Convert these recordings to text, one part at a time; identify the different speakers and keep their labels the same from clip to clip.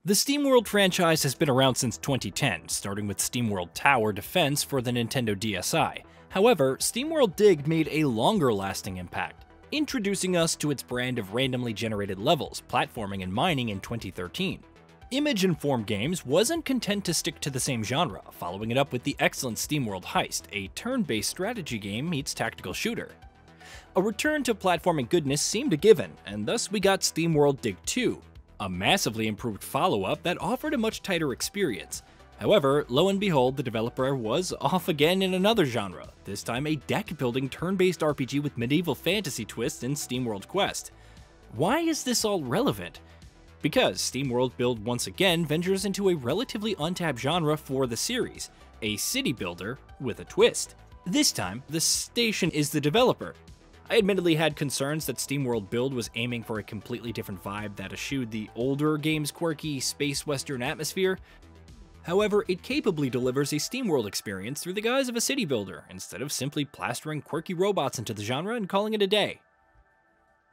Speaker 1: The SteamWorld franchise has been around since 2010, starting with SteamWorld Tower Defense for the Nintendo DSi. However, SteamWorld Dig made a longer-lasting impact, introducing us to its brand of randomly generated levels, platforming and mining in 2013. Image and Form Games wasn't content to stick to the same genre, following it up with the excellent SteamWorld Heist, a turn-based strategy game meets tactical shooter. A return to platforming goodness seemed a given, and thus we got SteamWorld Dig 2, a massively improved follow-up that offered a much tighter experience. However, lo and behold, the developer was off again in another genre, this time a deck-building turn-based RPG with medieval fantasy twists in SteamWorld Quest. Why is this all relevant? Because SteamWorld Build once again ventures into a relatively untapped genre for the series, a city builder with a twist. This time, the station is the developer. I admittedly had concerns that SteamWorld Build was aiming for a completely different vibe that eschewed the older game's quirky space western atmosphere. However, it capably delivers a SteamWorld experience through the guise of a city builder, instead of simply plastering quirky robots into the genre and calling it a day.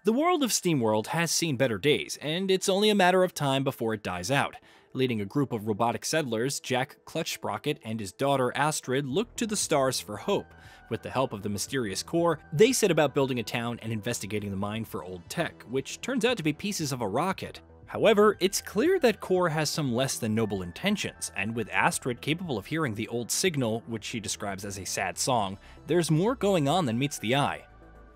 Speaker 1: The world of SteamWorld has seen better days, and it's only a matter of time before it dies out. Leading a group of robotic settlers, Jack Clutchsprocket and his daughter Astrid look to the stars for hope. With the help of the mysterious core, they set about building a town and investigating the mine for old tech, which turns out to be pieces of a rocket. However, it's clear that Core has some less than noble intentions, and with Astrid capable of hearing the old signal, which she describes as a sad song, there's more going on than meets the eye.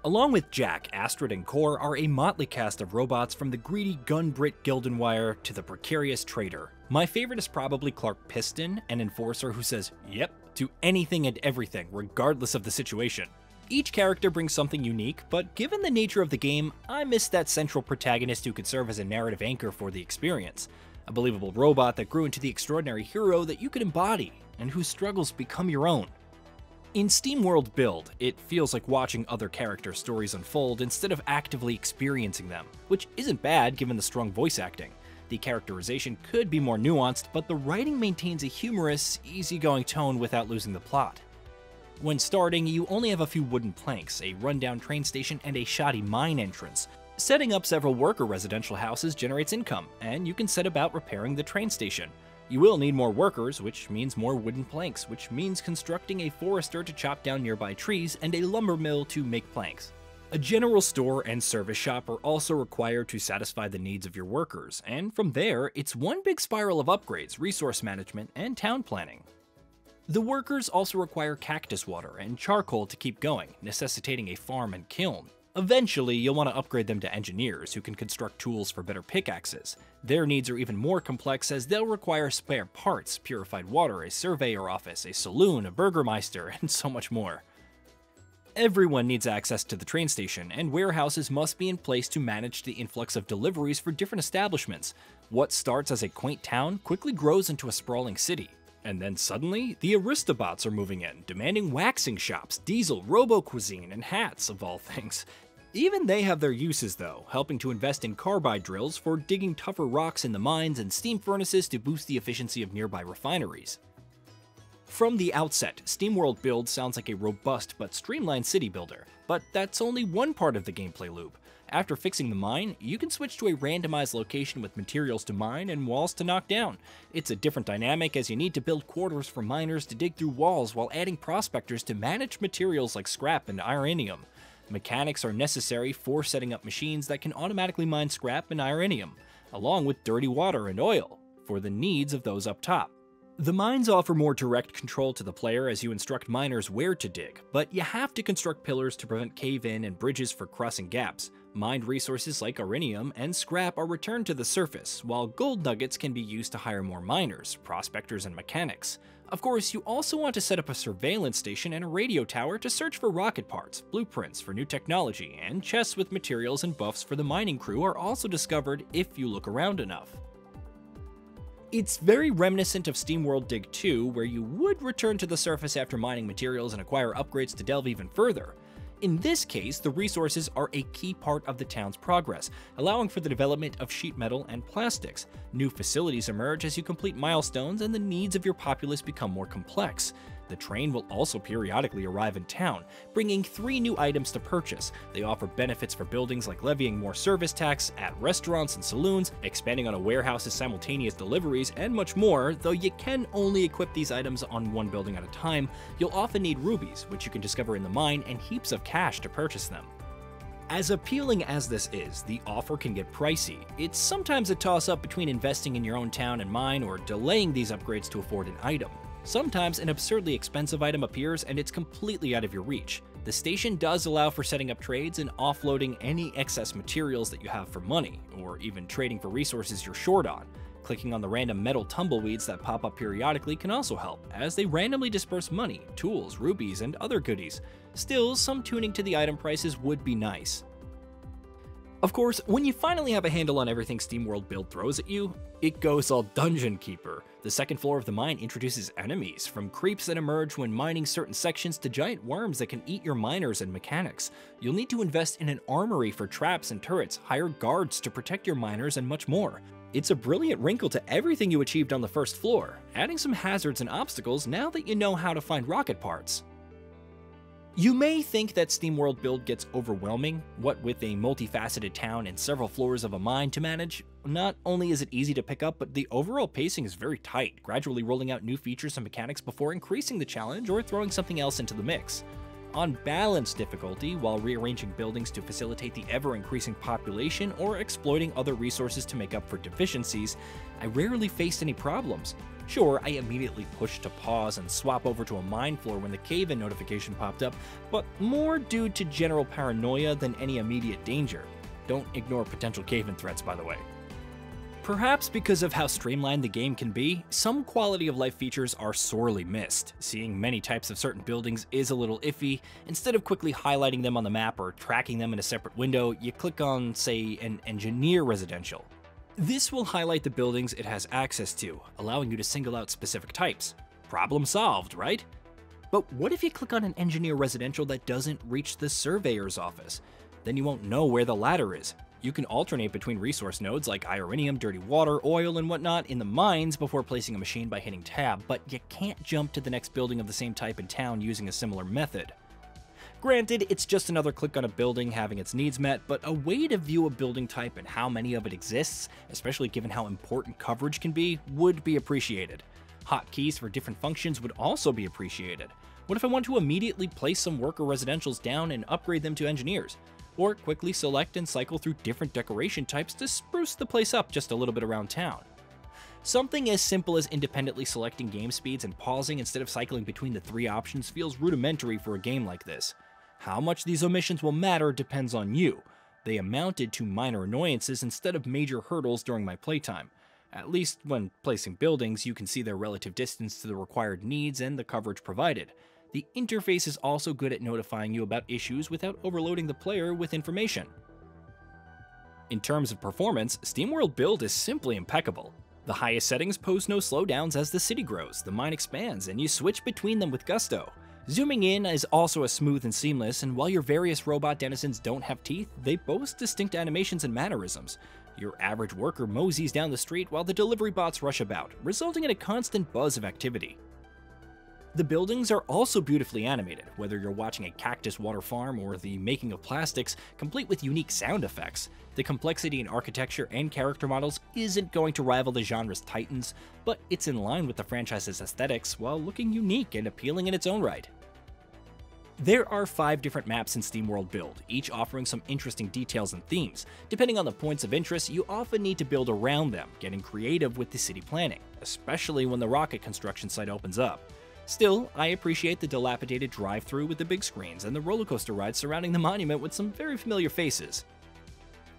Speaker 1: Along with Jack, Astrid and Core are a motley cast of robots from the greedy Gunbrit Gildenwire to the precarious trader. My favorite is probably Clark Piston, an enforcer who says, "Yep," to anything and everything, regardless of the situation. Each character brings something unique, but given the nature of the game, I miss that central protagonist who could serve as a narrative anchor for the experience. A believable robot that grew into the extraordinary hero that you could embody, and whose struggles become your own. In SteamWorld Build, it feels like watching other character stories unfold instead of actively experiencing them, which isn't bad given the strong voice acting. The characterization could be more nuanced, but the writing maintains a humorous, easygoing tone without losing the plot. When starting, you only have a few wooden planks, a rundown train station, and a shoddy mine entrance. Setting up several worker residential houses generates income, and you can set about repairing the train station. You will need more workers, which means more wooden planks, which means constructing a forester to chop down nearby trees and a lumber mill to make planks. A general store and service shop are also required to satisfy the needs of your workers, and from there, it's one big spiral of upgrades, resource management, and town planning. The workers also require cactus water and charcoal to keep going, necessitating a farm and kiln. Eventually, you'll want to upgrade them to engineers who can construct tools for better pickaxes. Their needs are even more complex as they'll require spare parts, purified water, a surveyor office, a saloon, a burgermeister, and so much more. Everyone needs access to the train station, and warehouses must be in place to manage the influx of deliveries for different establishments. What starts as a quaint town quickly grows into a sprawling city. And then suddenly, the Aristobots are moving in, demanding waxing shops, diesel, robo-cuisine, and hats, of all things. Even they have their uses though, helping to invest in carbide drills for digging tougher rocks in the mines and steam furnaces to boost the efficiency of nearby refineries. From the outset, SteamWorld Build sounds like a robust but streamlined city builder, but that's only one part of the gameplay loop. After fixing the mine, you can switch to a randomized location with materials to mine and walls to knock down. It's a different dynamic as you need to build quarters for miners to dig through walls while adding prospectors to manage materials like scrap and ironium. Mechanics are necessary for setting up machines that can automatically mine scrap and ironium, along with dirty water and oil, for the needs of those up top. The mines offer more direct control to the player as you instruct miners where to dig, but you have to construct pillars to prevent cave-in and bridges for crossing gaps. Mined resources like ironium and scrap are returned to the surface, while gold nuggets can be used to hire more miners, prospectors, and mechanics. Of course, you also want to set up a surveillance station and a radio tower to search for rocket parts, blueprints for new technology, and chests with materials and buffs for the mining crew are also discovered if you look around enough. It's very reminiscent of SteamWorld Dig 2, where you would return to the surface after mining materials and acquire upgrades to delve even further. In this case, the resources are a key part of the town's progress, allowing for the development of sheet metal and plastics. New facilities emerge as you complete milestones and the needs of your populace become more complex. The train will also periodically arrive in town, bringing 3 new items to purchase. They offer benefits for buildings like levying more service tax, at restaurants and saloons, expanding on a warehouse's simultaneous deliveries, and much more. Though you can only equip these items on one building at a time, you'll often need rubies, which you can discover in the mine, and heaps of cash to purchase them. As appealing as this is, the offer can get pricey. It's sometimes a toss-up between investing in your own town and mine or delaying these upgrades to afford an item. Sometimes an absurdly expensive item appears and it's completely out of your reach. The station does allow for setting up trades and offloading any excess materials that you have for money, or even trading for resources you're short on. Clicking on the random metal tumbleweeds that pop up periodically can also help, as they randomly disperse money, tools, rubies, and other goodies. Still, some tuning to the item prices would be nice. Of course, when you finally have a handle on everything SteamWorld Build throws at you, it goes all Dungeon Keeper. The second floor of the mine introduces enemies, from creeps that emerge when mining certain sections to giant worms that can eat your miners and mechanics. You'll need to invest in an armory for traps and turrets, hire guards to protect your miners, and much more. It's a brilliant wrinkle to everything you achieved on the first floor, adding some hazards and obstacles now that you know how to find rocket parts. You may think that SteamWorld Build gets overwhelming, what with a multifaceted town and several floors of a mine to manage. Not only is it easy to pick up, but the overall pacing is very tight, gradually rolling out new features and mechanics before increasing the challenge or throwing something else into the mix. On balanced difficulty, while rearranging buildings to facilitate the ever-increasing population or exploiting other resources to make up for deficiencies, I rarely faced any problems. Sure, I immediately pushed to pause and swap over to a mine floor when the cave-in notification popped up, but more due to general paranoia than any immediate danger. Don't ignore potential cave-in threats, by the way. Perhaps because of how streamlined the game can be, some quality of life features are sorely missed. Seeing many types of certain buildings is a little iffy. Instead of quickly highlighting them on the map or tracking them in a separate window, you click on, say, an engineer residential. This will highlight the buildings it has access to, allowing you to single out specific types. Problem solved, right? But what if you click on an engineer residential that doesn't reach the surveyor's office? Then you won't know where the ladder is. You can alternate between resource nodes like ironium, dirty water, oil, and whatnot in the mines before placing a machine by hitting tab, but you can't jump to the next building of the same type in town using a similar method. Granted, it's just another click on a building having its needs met, but a way to view a building type and how many of it exists, especially given how important coverage can be, would be appreciated. Hotkeys for different functions would also be appreciated. What if I want to immediately place some worker residentials down and upgrade them to engineers? Or quickly select and cycle through different decoration types to spruce the place up just a little bit around town? Something as simple as independently selecting game speeds and pausing instead of cycling between the 3 options feels rudimentary for a game like this. How much these omissions will matter depends on you. They amounted to minor annoyances instead of major hurdles during my playtime. At least when placing buildings, you can see their relative distance to the required needs and the coverage provided. The interface is also good at notifying you about issues without overloading the player with information. In terms of performance, SteamWorld Build is simply impeccable. The highest settings pose no slowdowns as the city grows, the mine expands, and you switch between them with gusto. Zooming in is also as smooth and seamless, and while your various robot denizens don't have teeth, they boast distinct animations and mannerisms. Your average worker moseys down the street while the delivery bots rush about, resulting in a constant buzz of activity. The buildings are also beautifully animated, whether you're watching a cactus water farm or the making of plastics, complete with unique sound effects. The complexity in architecture and character models isn't going to rival the genre's titans, but it's in line with the franchise's aesthetics while looking unique and appealing in its own right. There are 5 different maps in SteamWorld Build, each offering some interesting details and themes. Depending on the points of interest, you often need to build around them, getting creative with the city planning, especially when the rocket construction site opens up. Still, I appreciate the dilapidated drive-thru with the big screens and the roller coaster ride surrounding the monument with some very familiar faces.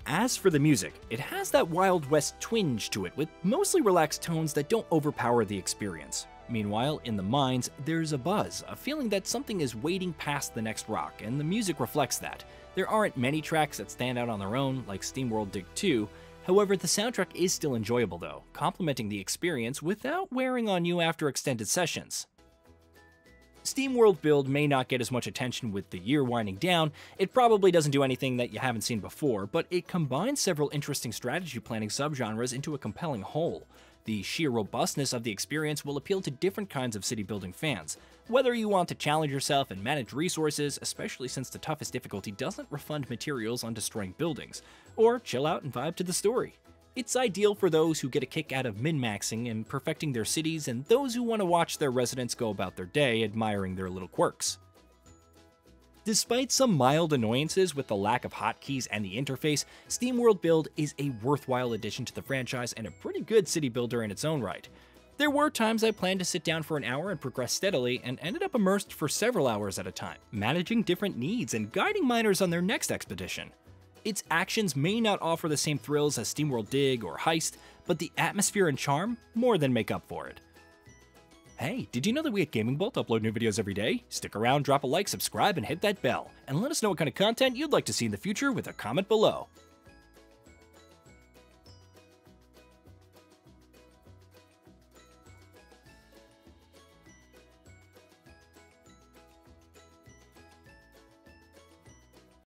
Speaker 1: As for the music, it has that Wild West twinge to it with mostly relaxed tones that don't overpower the experience. Meanwhile, in the mines, there's a buzz, a feeling that something is waiting past the next rock, and the music reflects that. There aren't many tracks that stand out on their own, like SteamWorld Dig 2, however the soundtrack is still enjoyable though, complementing the experience without wearing on you after extended sessions. SteamWorld Build may not get as much attention with the year winding down. It probably doesn't do anything that you haven't seen before, but it combines several interesting strategy planning subgenres into a compelling whole. The sheer robustness of the experience will appeal to different kinds of city building fans. Whether you want to challenge yourself and manage resources, especially since the toughest difficulty doesn't refund materials on destroying buildings, or chill out and vibe to the story. It's ideal for those who get a kick out of min-maxing and perfecting their cities, and those who want to watch their residents go about their day admiring their little quirks. Despite some mild annoyances with the lack of hotkeys and the interface, SteamWorld Build is a worthwhile addition to the franchise and a pretty good city builder in its own right. There were times I planned to sit down for an hour and progress steadily, and ended up immersed for several hours at a time, managing different needs and guiding miners on their next expedition. Its actions may not offer the same thrills as SteamWorld Dig or Heist, but the atmosphere and charm more than make up for it. Hey, did you know that we at GamingBolt upload new videos every day? Stick around, drop a like, subscribe, and hit that bell, and let us know what kind of content you'd like to see in the future with a comment below.